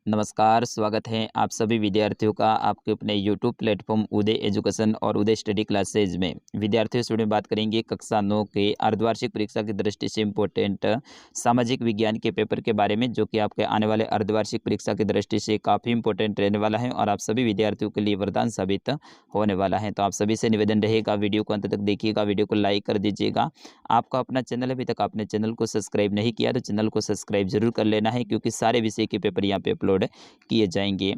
नमस्कार, स्वागत है आप सभी विद्यार्थियों का आपके अपने यूट्यूब प्लेटफॉर्म उदय एजुकेशन और उदय स्टडी क्लासेज में। विद्यार्थियों से बात करेंगे कक्षा 9 के अर्धवार्षिक परीक्षा की दृष्टि से इम्पोर्टेंट सामाजिक विज्ञान के पेपर के बारे में, जो कि आपके आने वाले अर्धवार्षिक परीक्षा की दृष्टि से काफ़ी इंपॉर्टेंट रहने वाला है और आप सभी विद्यार्थियों के लिए वरदान साबित होने वाला है। तो आप सभी से निवेदन रहेगा, वीडियो को अंत तक देखिएगा, वीडियो को लाइक कर दीजिएगा। आपका अपना चैनल अभी तक आपने चैनल को सब्सक्राइब नहीं किया तो चैनल को सब्सक्राइब जरूर कर लेना है, क्योंकि सारे विषय के पेपर यहाँ पे अपलोड किए जाएंगे।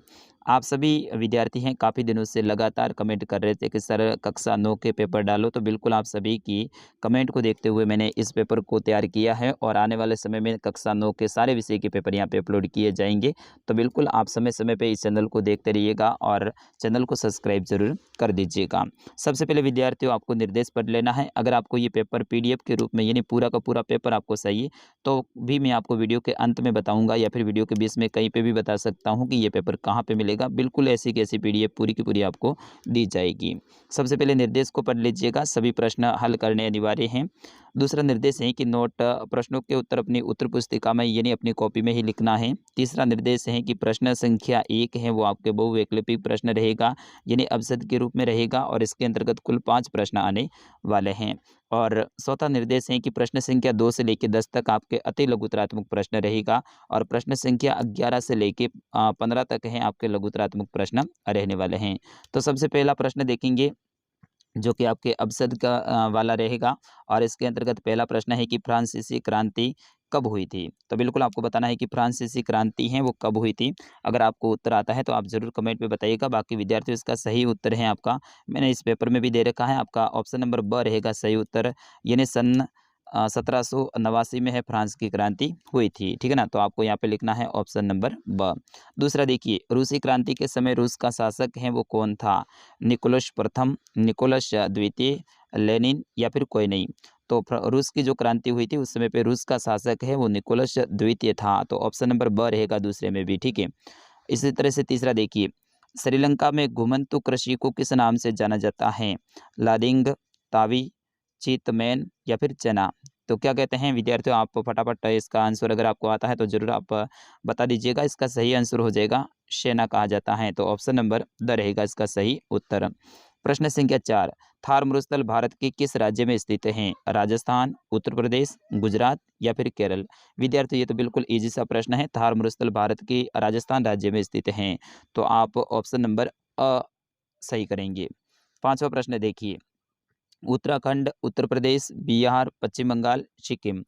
आप सभी विद्यार्थी हैं, काफ़ी दिनों से लगातार कमेंट कर रहे थे कि सर कक्षा 9 के पेपर डालो, तो बिल्कुल आप सभी की कमेंट को देखते हुए मैंने इस पेपर को तैयार किया है और आने वाले समय में कक्षा 9 के सारे विषय के पेपर यहाँ पे अपलोड किए जाएंगे। तो बिल्कुल आप समय समय पे इस चैनल को देखते रहिएगा और चैनल को सब्सक्राइब जरूर कर दीजिएगा। सबसे पहले विद्यार्थियों, आपको निर्देश पढ़ लेना है। अगर आपको ये पेपर PDF के रूप में, यानी पूरा का पूरा पेपर आपको चाहिए, तो भी मैं आपको वीडियो के अंत में बताऊंगा या फिर वीडियो के बीच में कहीं पे भी बता सकता हूं कि ये पेपर कहां पे मिलेगा। बिल्कुल ऐसी की ऐसी PDF पूरी की पूरी आपको दी जाएगी। सबसे पहले निर्देश को पढ़ लीजिएगा, सभी प्रश्न हल करने अनिवार्य हैं। दूसरा निर्देश है कि नोट प्रश्नों के उत्तर अपनी उत्तर पुस्तिका में, यानी अपनी कॉपी में ही लिखना है। तीसरा निर्देश है कि प्रश्न संख्या 1 है वो आपके बहुवैकल्पिक प्रश्न रहेगा, यानी अवसद के रूप में रहेगा और इसके अंतर्गत कुल 5 प्रश्न आने वाले हैं। और चौथा निर्देश है कि प्रश्न संख्या 2 से लेकर 10 तक आपके अति लघुतरात्मक प्रश्न रहेगा और प्रश्न संख्या 11 से लेकर 15 तक है आपके लघुतरात्मक प्रश्न रहने वाले हैं। तो सबसे पहला प्रश्न देखेंगे, जो कि आपके अवसद का वाला रहेगा और इसके अंतर्गत पहला प्रश्न है कि फ्रांसीसी क्रांति कब हुई थी। तो बिल्कुल आपको बताना है कि फ्रांसीसी क्रांति है वो कब हुई थी। अगर आपको उत्तर आता है तो आप जरूर कमेंट में बताइएगा। बाकी विद्यार्थियों, इसका सही उत्तर है आपका, मैंने इस पेपर में भी दे रखा है, आपका ऑप्शन नंबर ब रहेगा सही उत्तर, यानी सन 1789 में है फ्रांस की क्रांति हुई थी। ठीक है ना, तो आपको यहाँ पे लिखना है ऑप्शन नंबर ब। दूसरा देखिए, रूसी क्रांति के समय रूस का शासक है वो कौन था? निकोलस प्रथम, निकोलस द्वितीय, लेनिन या फिर कोई नहीं। तो रूस की जो क्रांति हुई थी उस समय पे रूस का शासक है वो निकोलस द्वितीय था। तो ऑप्शन नंबर ब रहेगा दूसरे में भी। ठीक है, इसी तरह से तीसरा देखिए, श्रीलंका में घुमंतु कृषि को किस नाम से जाना जाता है? लादिंग, तावी, चीतमैन या फिर चना। तो क्या कहते हैं विद्यार्थियों, आप फटाफट इसका आंसर अगर आपको आता है तो जरूर आप बता दीजिएगा। इसका सही आंसर हो जाएगा सेना कहा जाता है। तो ऑप्शन नंबर द रहेगा इसका सही उत्तर। प्रश्न संख्या 4, थार मरुस्थल भारत के किस राज्य में स्थित है? राजस्थान, उत्तर प्रदेश, गुजरात या फिर केरल। विद्यार्थियों, ये तो बिल्कुल इजी सा प्रश्न है। थार मरुस्थल भारत के राजस्थान राज्य में स्थित हैं। तो आप ऑप्शन नंबर अ सही करेंगे। पांचवा प्रश्न देखिए, उत्तराखंड, उत्तर प्रदेश, बिहार, पश्चिम बंगाल, सिक्किम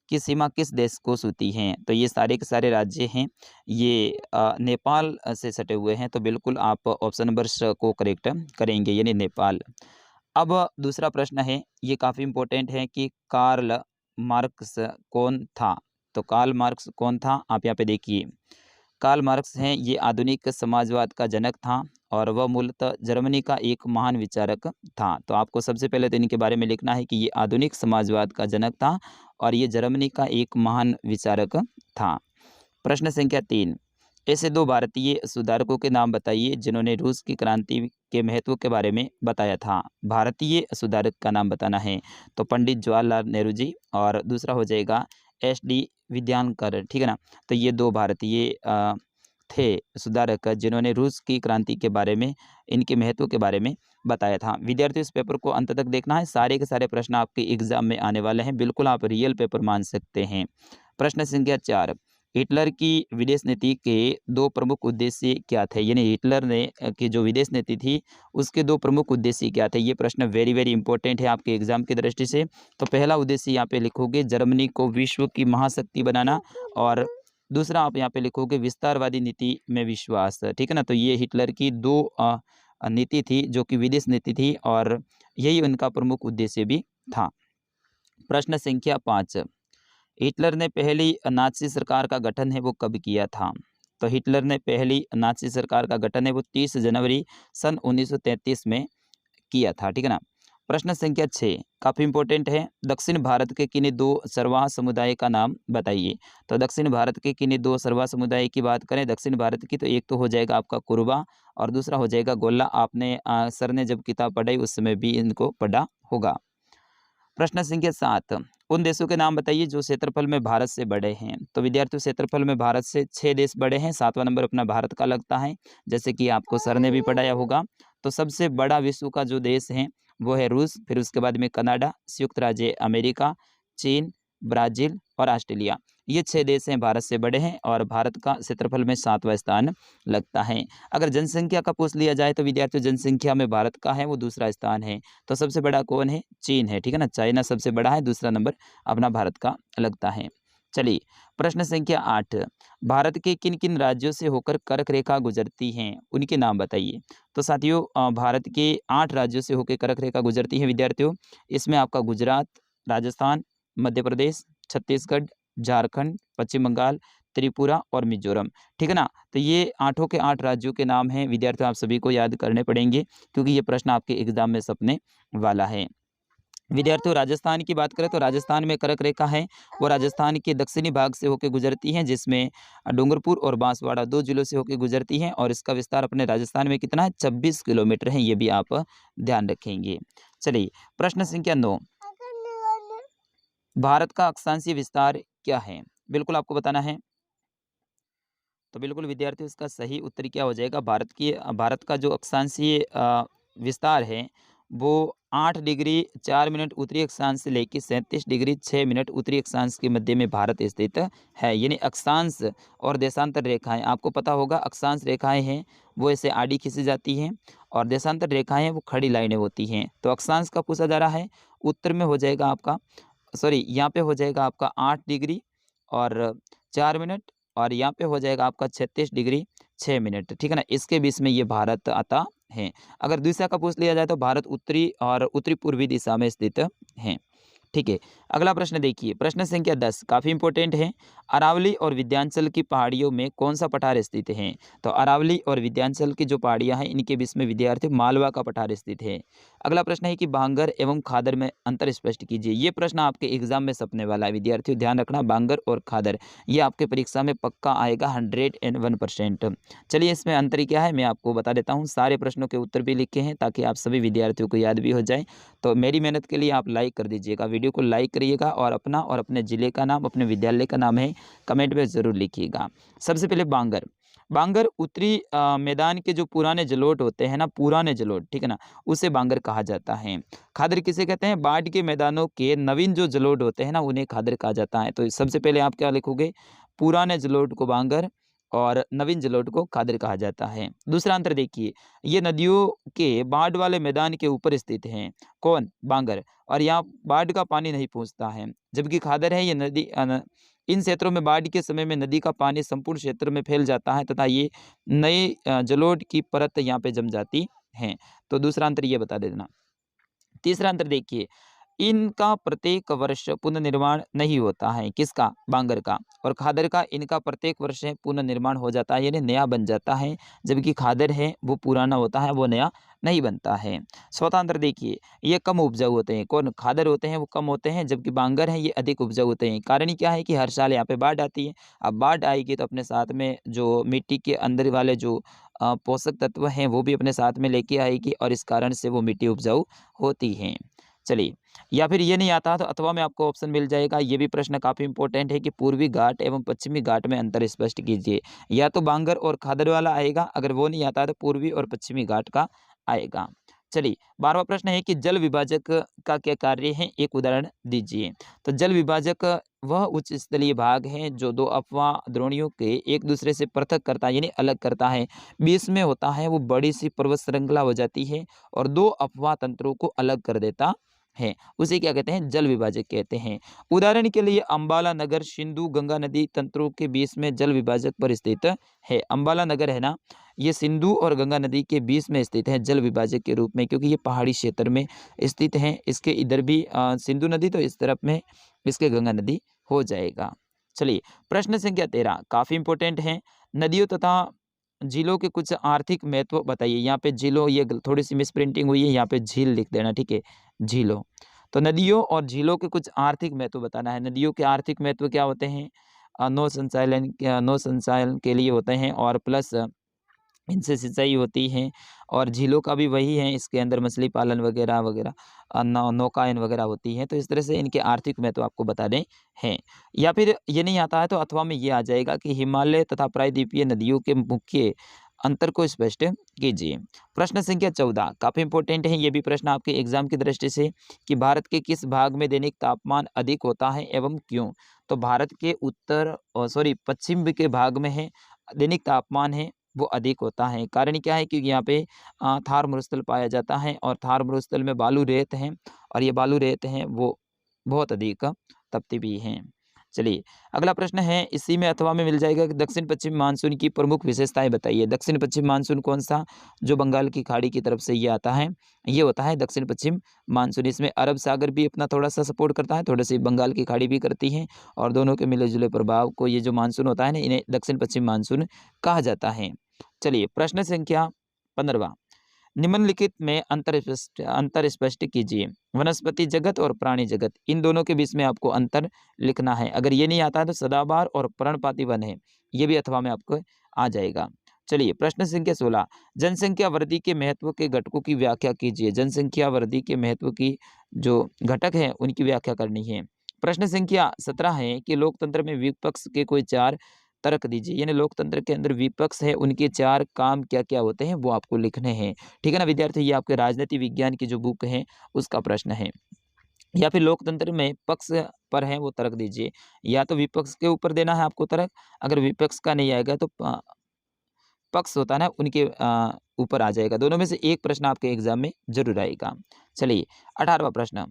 की सीमा किस देश को छूती हैं? तो ये सारे के सारे राज्य हैं, ये नेपाल से सटे हुए हैं। तो बिल्कुल आप ऑप्शन नंबर को करेक्ट करेंगे, यानी नेपाल। अब दूसरा प्रश्न है, ये काफ़ी इंपॉर्टेंट है कि कार्ल मार्क्स कौन था? तो कार्ल मार्क्स कौन था? आप यहाँ पे देखिए, कार्ल मार्क्स हैं ये आधुनिक समाजवाद का जनक था और वह मूलतः जर्मनी का एक महान विचारक था। तो आपको सबसे पहले तो इनके बारे में लिखना है कि ये आधुनिक समाजवाद का जनक था और ये जर्मनी का एक महान विचारक था। प्रश्न संख्या 3, ऐसे 2 भारतीय सुधारकों के नाम बताइए जिन्होंने रूस की क्रांति के महत्व के बारे में बताया था। भारतीय सुधारक का नाम बताना है। तो पंडित जवाहरलाल नेहरू जी और दूसरा हो जाएगा SD विद्यानकर। ठीक है ना, तो ये 2 भारतीय थे सुधारक जिन्होंने रूस की क्रांति के बारे में, इनके महत्व के बारे में बताया था। विद्यार्थियों, इस पेपर को अंत तक देखना है, सारे के सारे प्रश्न आपके एग्जाम में आने वाले हैं, बिल्कुल आप रियल पेपर मान सकते हैं। प्रश्न संख्या 4, हिटलर की विदेश नीति के 2 प्रमुख उद्देश्य क्या थे? यानी हिटलर ने की जो विदेश नीति थी उसके 2 प्रमुख उद्देश्य क्या थे? ये प्रश्न वेरी वेरी इंपॉर्टेंट है आपके एग्जाम की दृष्टि से। तो पहला उद्देश्य यहाँ पे लिखोगे जर्मनी को विश्व की महाशक्ति बनाना और दूसरा आप यहाँ पे लिखोगे विस्तारवादी नीति में विश्वास। ठीक है ना, तो ये हिटलर की 2 नीति थी जो कि विदेश नीति थी और यही उनका प्रमुख उद्देश्य भी था। प्रश्न संख्या 5, हिटलर ने पहली नाज़ी सरकार का गठन है वो कब किया था? तो हिटलर ने पहली नाज़ी सरकार का गठन है वो 30 जनवरी सन 1933 में किया था। ठीक है ना। प्रश्न संख्या 6 काफ़ी इंपॉर्टेंट है, दक्षिण भारत के किन्हीं 2 सरवाह समुदाय का नाम बताइए। तो दक्षिण भारत के किन्हीं 2 सरवाह समुदाय की बात करें दक्षिण भारत की, तो एक तो हो जाएगा आपका कुरुबा और दूसरा हो जाएगा गोल्ला। आपने सर ने जब किताब पढ़ाई उस समय भी इनको पढ़ा होगा। प्रश्न संख्या 7, उन देशों के नाम बताइए जो क्षेत्रफल में भारत से बड़े हैं। तो विद्यार्थियों क्षेत्रफल में भारत से 6 देश बड़े हैं, 7वां नंबर अपना भारत का लगता है, जैसे कि आपको सर ने भी पढ़ाया होगा। तो सबसे बड़ा विश्व का जो देश है वो है रूस, फिर उसके बाद में कनाडा, संयुक्त राज्य अमेरिका, चीन, ब्राज़ील और ऑस्ट्रेलिया। ये 6 देश हैं भारत से बड़े हैं और भारत का क्षेत्रफल में 7वां स्थान लगता है। अगर जनसंख्या का पूछ लिया जाए तो विद्यार्थियों जनसंख्या में भारत का है वो दूसरा स्थान है। तो सबसे बड़ा कौन है? चीन है, ठीक है ना? चाइना सबसे बड़ा है, दूसरा नंबर अपना भारत का लगता है। चलिए प्रश्न संख्या 8, भारत के किन-किन राज्यों से होकर कर्क रेखा गुजरती हैं? उनके नाम बताइए। तो साथियों भारत के 8 राज्यों से होकर कर्क रेखा गुजरती है विद्यार्थियों। इसमें आपका गुजरात, राजस्थान, मध्य प्रदेश, छत्तीसगढ़, झारखंड, पश्चिम बंगाल, त्रिपुरा और मिज़ोरम, ठीक है ना? तो ये आठों के 8 राज्यों के नाम हैं विद्यार्थियों, आप सभी को याद करने पड़ेंगे क्योंकि ये प्रश्न आपके एग्ज़ाम में सपने वाला है। विद्यार्थियों राजस्थान की बात करें तो राजस्थान में कर्क रेखा है, वो राजस्थान के दक्षिणी भाग से होकर गुजरती हैं, जिसमें डूंगरपुर और बांसवाड़ा 2 जिलों से होकर गुजरती हैं और इसका विस्तार अपने राजस्थान में कितना है? 26 किलोमीटर है, ये भी आप ध्यान रखेंगे। चलिए प्रश्न संख्या 9, भारत का अक्षांशीय विस्तार क्या है? बिल्कुल आपको बताना है। तो बिल्कुल विद्यार्थियों इसका सही उत्तर क्या हो जाएगा? भारत का जो अक्षांशीय विस्तार है वो 8 डिग्री 4 मिनट उत्तरी अक्षांश से लेकर 37 डिग्री 6 मिनट उत्तरी अक्षांश के मध्य में भारत स्थित है। यानी अक्षांश और देशांतर रेखाएं, आपको पता होगा अक्षांश रेखाएं हैं वो ऐसे आड़ी खींची जाती हैं और देशांतर रेखाएं हैं वो खड़ी लाइनें होती हैं। तो अक्षांश का पूछा जा रहा है, उत्तर में हो जाएगा आपका, सॉरी यहाँ पे हो जाएगा आपका 8 डिग्री और 4 मिनट और यहाँ पे हो जाएगा आपका 36 डिग्री 6 मिनट, ठीक है ना? इसके बीच में ये भारत आता है। अगर दिशा का पूछ लिया जाए तो भारत उत्तरी और उत्तरी पूर्वी दिशा में स्थित है। ठीक है, अगला प्रश्न देखिए, प्रश्न संख्या 10 काफ़ी इंपॉर्टेंट है। अरावली और विंध्याचल की पहाड़ियों में कौन सा पठार स्थित है? तो अरावली और विंध्याचल की जो पहाड़ियां हैं इनके बीच में विद्यार्थी मालवा का पठार स्थित है। अगला प्रश्न है कि बांगर एवं खादर में अंतर स्पष्ट कीजिए। ये प्रश्न आपके एग्जाम में सपने वाला है विद्यार्थियों, ध्यान रखना, बांगर और खादर ये आपके परीक्षा में पक्का आएगा 101%। चलिए इसमें अंतर क्या है मैं आपको बता देता हूँ। सारे प्रश्नों के उत्तर भी लिखे हैं ताकि आप सभी विद्यार्थियों को याद भी हो जाए। तो मेरी मेहनत के लिए आप लाइक कर दीजिएगा, वीडियो को लाइक करिएगा और अपना और अपने ज़िले का नाम, अपने विद्यालय का नाम है कमेंट में ज़रूर लिखिएगा। सबसे पहले बांगर, बांगर उत्तरी मैदान के जो पुराने जलोट होते हैं ना, पुराने जलोट, ठीक है ना, उसे बांगर कहा जाता है। खादर किसे कहते हैं? बाढ़ के मैदानों के नवीन जो जलोट होते हैं ना उन्हें खादर कहा जाता है। तो सबसे पहले आप क्या लिखोगे? पुराने जलोट को बांगर और नवीन जलोट को खादर कहा जाता है। दूसरा अंतर देखिए, ये नदियों के बाढ़ वाले मैदान के ऊपर स्थित हैं। कौन? बांगर। और यहाँ बाढ़ का पानी नहीं पहुँचता है, जबकि खादर है ये नदी इन क्षेत्रों में बाढ़ के समय में नदी का पानी संपूर्ण क्षेत्र में फैल जाता है तथा ये नए जलोढ़ की परत यहाँ पे जम जाती हैं। तो दूसरा अंतर ये बता देना। तीसरा अंतर देखिए, इनका प्रत्येक वर्ष पुनर्निर्माण नहीं होता है। किसका? बांगर का। और खादर का इनका प्रत्येक वर्ष है पुनर्निर्माण हो जाता है, यानी नया बन जाता है, जबकि खादर है वो पुराना होता है, वो नया नहीं बनता है। चौथा अंतर देखिए, ये कम उपजाऊ होते हैं। कौन? खादर होते हैं वो कम होते हैं, जबकि बांगर हैं ये अधिक उपजाऊ होते हैं। कारण क्या है कि हर साल यहाँ पे बाढ़ आती है। अब बाढ़ आएगी तो अपने साथ में जो मिट्टी के अंदर वाले जो पोषक तत्व हैं वो भी अपने साथ में लेके आएगी और इस कारण से वो मिट्टी उपजाऊ होती हैं। चलिए, या फिर ये नहीं आता तो अथवा में आपको ऑप्शन मिल जाएगा। ये भी प्रश्न काफ़ी इंपॉर्टेंट है कि पूर्वी घाट एवं पश्चिमी घाट में अंतर स्पष्ट कीजिए। या तो बांगर और खादर वाला आएगा, अगर वो नहीं आता तो पूर्वी और पश्चिमी घाट का आएगा। चलिए 12वां प्रश्न है कि जल विभाजक का क्या कार्य है? एक उदाहरण दीजिए। तो जल विभाजक वह उच्च स्थलीय भाग है जो दो अपवाह द्रोणियों के एक दूसरे से पृथक करता है, यानी अलग करता है। बीच में होता है वो बड़ी सी पर्वत श्रृंखला हो जाती है और दो अपवाह तंत्रों को अलग कर देता है, उसे क्या कहते हैं? जल विभाजक कहते हैं। उदाहरण के लिए अंबाला नगर सिंधु गंगा नदी तंत्रों के बीच में जल विभाजक पर स्थित है। अंबाला नगर है ना, ये सिंधु और गंगा नदी के बीच में स्थित है जल विभाजक के रूप में, क्योंकि ये पहाड़ी क्षेत्र में स्थित है। इसके इधर भी सिंधु नदी तो इस तरफ में इसके गंगा नदी हो जाएगा। चलिए प्रश्न संख्या 13 काफी इंपॉर्टेंट है। नदियों तथा झीलों के कुछ आर्थिक महत्व बताइए। यहाँ पे झीलों, ये थोड़ी सी मिस प्रिंटिंग हुई है, यहाँ पे झील लिख देना, ठीक है, झीलों। तो नदियों और झीलों के कुछ आर्थिक महत्व बताना है। नदियों के आर्थिक महत्व क्या होते हैं? नौ संचालन के लिए होते हैं और प्लस इनसे सिंचाई होती है। और झीलों का भी वही है, इसके अंदर मछली पालन वगैरह वगैरह नौकायन वगैरह होती हैं। तो इस तरह से इनके आर्थिक महत्व आपको बताने हैं। या फिर ये नहीं आता है तो अथवा में ये आ जाएगा कि हिमालय तथा प्रायद्वीपीय नदियों के मुख्य अंतर को स्पष्ट कीजिए। प्रश्न संख्या 14 काफ़ी इंपॉर्टेंट है ये भी प्रश्न आपके एग्जाम की दृष्टि से, कि भारत के किस भाग में दैनिक तापमान अधिक होता है एवं क्यों। तो भारत के पश्चिम के भाग में है दैनिक तापमान है वो अधिक होता है। कारण क्या है, क्योंकि यहाँ पे थार मरुस्थल पाया जाता है और थार मरुस्थल में बालू रेत हैं, और ये बालू रेत हैं वो बहुत अधिक तपती भी हैं। चलिए अगला प्रश्न है, इसी में अथवा में मिल जाएगा कि दक्षिण पश्चिम मानसून की प्रमुख विशेषताएं बताइए। दक्षिण पश्चिम मानसून कौन सा, जो बंगाल की खाड़ी की तरफ से ये आता है, ये होता है दक्षिण पश्चिम मानसून। इसमें अरब सागर भी अपना थोड़ा सा सपोर्ट करता है, थोड़ी सी बंगाल की खाड़ी भी करती है, और दोनों के मिले जुले प्रभाव को ये जो मानसून होता है ना, इन्हें दक्षिण पश्चिम मानसून कहा जाता है। चलिए प्रश्न संख्या 15 निम्नलिखित में अंतर स्पष्ट कीजिए। वनस्पति जगत और प्राणी जगत, इन दोनों के बीच में आपको अंतर लिखना है। अगर ये नहीं आता है तो सदाबहार और पर्णपाती वन है, ये भी अथवा में आपको आ जाएगा। चलिए प्रश्न संख्या 16 जनसंख्या वृद्धि के महत्व के घटकों की व्याख्या कीजिए। जनसंख्या वृद्धि के महत्व की जो घटक है उनकी व्याख्या करनी है। प्रश्न संख्या 17 है कि लोकतंत्र में विपक्ष के कोई 4 तर्क दीजिए। यानी लोकतंत्र के अंदर विपक्ष है उनके 4 काम क्या क्या होते हैं वो आपको लिखने हैं। ठीक है ना विद्यार्थी, ये आपके राजनीति विज्ञान की जो बुक है उसका प्रश्न है। या फिर लोकतंत्र में पक्ष पर है वो तर्क दीजिए। या तो विपक्ष के ऊपर देना है आपको तर्क, अगर विपक्ष का नहीं आएगा तो पक्ष होता है ना उनके ऊपर आ जाएगा। दोनों में से एक प्रश्न आपके एग्जाम में जरूर आएगा। चलिए 18वां प्रश्न,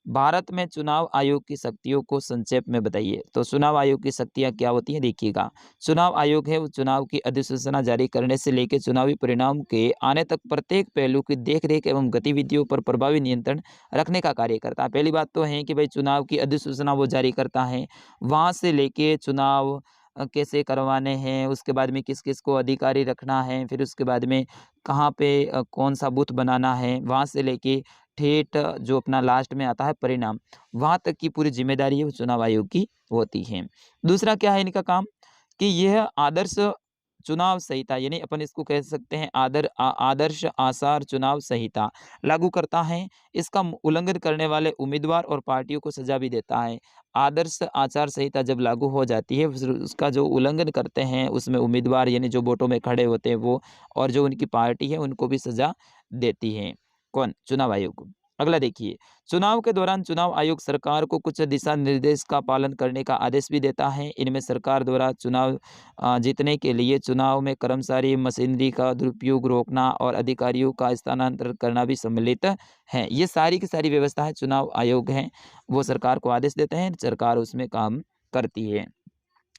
भारत में चुनाव आयोग की शक्तियों को संक्षेप में बताइए। तो चुनाव आयोग की शक्तियां क्या होती हैं देखिएगा। चुनाव आयोग है वो चुनाव की अधिसूचना जारी करने से लेकर चुनावी परिणाम के आने तक प्रत्येक पहलू की देखरेख एवं गतिविधियों पर प्रभावी नियंत्रण रखने का कार्य करता है। पहली बात तो है कि भाई चुनाव की अधिसूचना वो जारी करता है, वहाँ से लेके चुनाव कैसे करवाने हैं, उसके बाद में किस किस को अधिकारी रखना है, फिर उसके बाद में कहाँ पे कौन सा बूथ बनाना है, वहाँ से लेके ठेठ जो अपना लास्ट में आता है परिणाम, वहाँ तक की पूरी जिम्मेदारी है वो चुनाव आयोग की होती है। दूसरा क्या है इनका काम, कि यह आदर्श चुनाव संहिता, यानी अपन इसको कह सकते हैं आदर्श आचार चुनाव संहिता लागू करता है। इसका उल्लंघन करने वाले उम्मीदवार और पार्टियों को सजा भी देता है। आदर्श आचार संहिता जब लागू हो जाती है फिर उसका जो उल्लंघन करते हैं उसमें उम्मीदवार यानी जो वोटों में खड़े होते हैं वो, और जो उनकी पार्टी है उनको भी सजा देती है। कौन? चुनाव आयोग। अगला देखिए, चुनाव के दौरान चुनाव आयोग सरकार को कुछ दिशा निर्देश का पालन करने का आदेश भी देता है। इनमें सरकार द्वारा चुनाव जीतने के लिए चुनाव में कर्मचारी मशीनरी का दुरुपयोग रोकना और अधिकारियों का स्थानांतरण करना भी सम्मिलित है। ये सारी की सारी व्यवस्थाएं चुनाव आयोग हैं वो सरकार को आदेश देते हैं, सरकार उसमें काम करती है।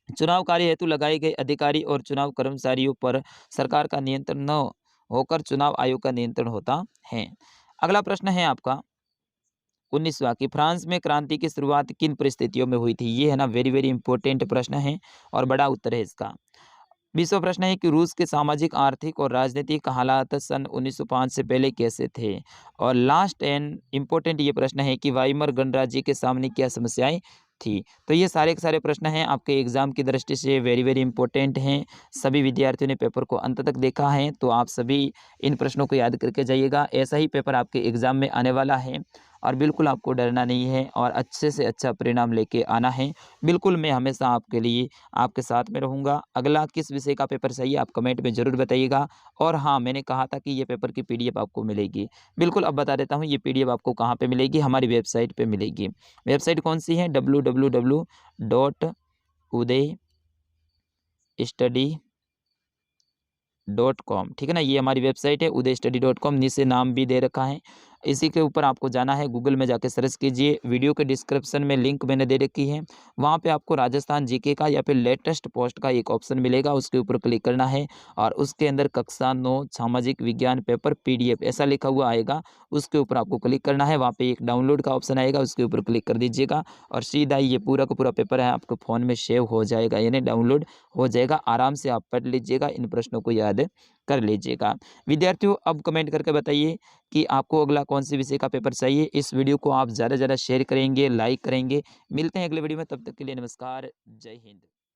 चुनाव कार्य हेतु लगाए गए अधिकारी और चुनाव कर्मचारियों पर सरकार का नियंत्रण न होकर चुनाव आयोग का नियंत्रण होता है। अगला प्रश्न है आपका 19वां कि फ्रांस में क्रांति की शुरुआत किन परिस्थितियों में हुई थी। ये है ना वेरी वेरी इंपॉर्टेंट प्रश्न है और बड़ा उत्तर है इसका। 20वां प्रश्न है कि रूस के सामाजिक आर्थिक और राजनीतिक हालात सन 1905 से पहले कैसे थे। और लास्ट एंड इम्पोर्टेंट ये प्रश्न है कि वाइमर गणराज्य के सामने क्या समस्याएं थी। तो ये सारे के सारे प्रश्न हैं आपके एग्जाम की दृष्टि से वेरी वेरी इंपॉर्टेंट हैं। सभी विद्यार्थियों ने पेपर को अंत तक देखा है तो आप सभी इन प्रश्नों को याद करके जाइएगा। ऐसा ही पेपर आपके एग्जाम में आने वाला है और बिल्कुल आपको डरना नहीं है और अच्छे से अच्छा परिणाम लेके आना है। बिल्कुल मैं हमेशा आपके लिए आपके साथ में रहूँगा। अगला किस विषय का पेपर चाहिए आप कमेंट में ज़रूर बताइएगा। और हाँ, मैंने कहा था कि ये पेपर की पीडीएफ आपको मिलेगी। बिल्कुल अब बता देता हूँ ये पीडीएफ आपको कहाँ पे मिलेगी, हमारी वेबसाइट पे मिलेगी। वेबसाइट कौन सी है? www.udaystudy.com। ठीक है ना, ये हमारी वेबसाइट है udaystudy.com, नीचे नाम भी दे रखा है। इसी के ऊपर आपको जाना है, गूगल में जाके सर्च कीजिए। वीडियो के डिस्क्रिप्शन में लिंक मैंने दे रखी है, वहाँ पे आपको राजस्थान जीके का या फिर लेटेस्ट पोस्ट का एक ऑप्शन मिलेगा, उसके ऊपर क्लिक करना है और उसके अंदर कक्षा 9 सामाजिक विज्ञान पेपर पीडीएफ ऐसा लिखा हुआ आएगा, उसके ऊपर आपको क्लिक करना है। वहाँ पे एक डाउनलोड का ऑप्शन आएगा, उसके ऊपर क्लिक कर दीजिएगा और सीधा ये पूरा का पूरा पेपर है आपके फ़ोन में सेव हो जाएगा, यानी डाउनलोड हो जाएगा। आराम से आप पढ़ लीजिएगा, इन प्रश्नों को याद कर लीजिएगा। विद्यार्थियों अब कमेंट करके बताइए कि आपको अगला कौन सी विषय का पेपर चाहिए। इस वीडियो को आप ज़्यादा से ज़्यादा शेयर करेंगे, लाइक करेंगे। मिलते हैं अगले वीडियो में, तब तक के लिए नमस्कार, जय हिंद।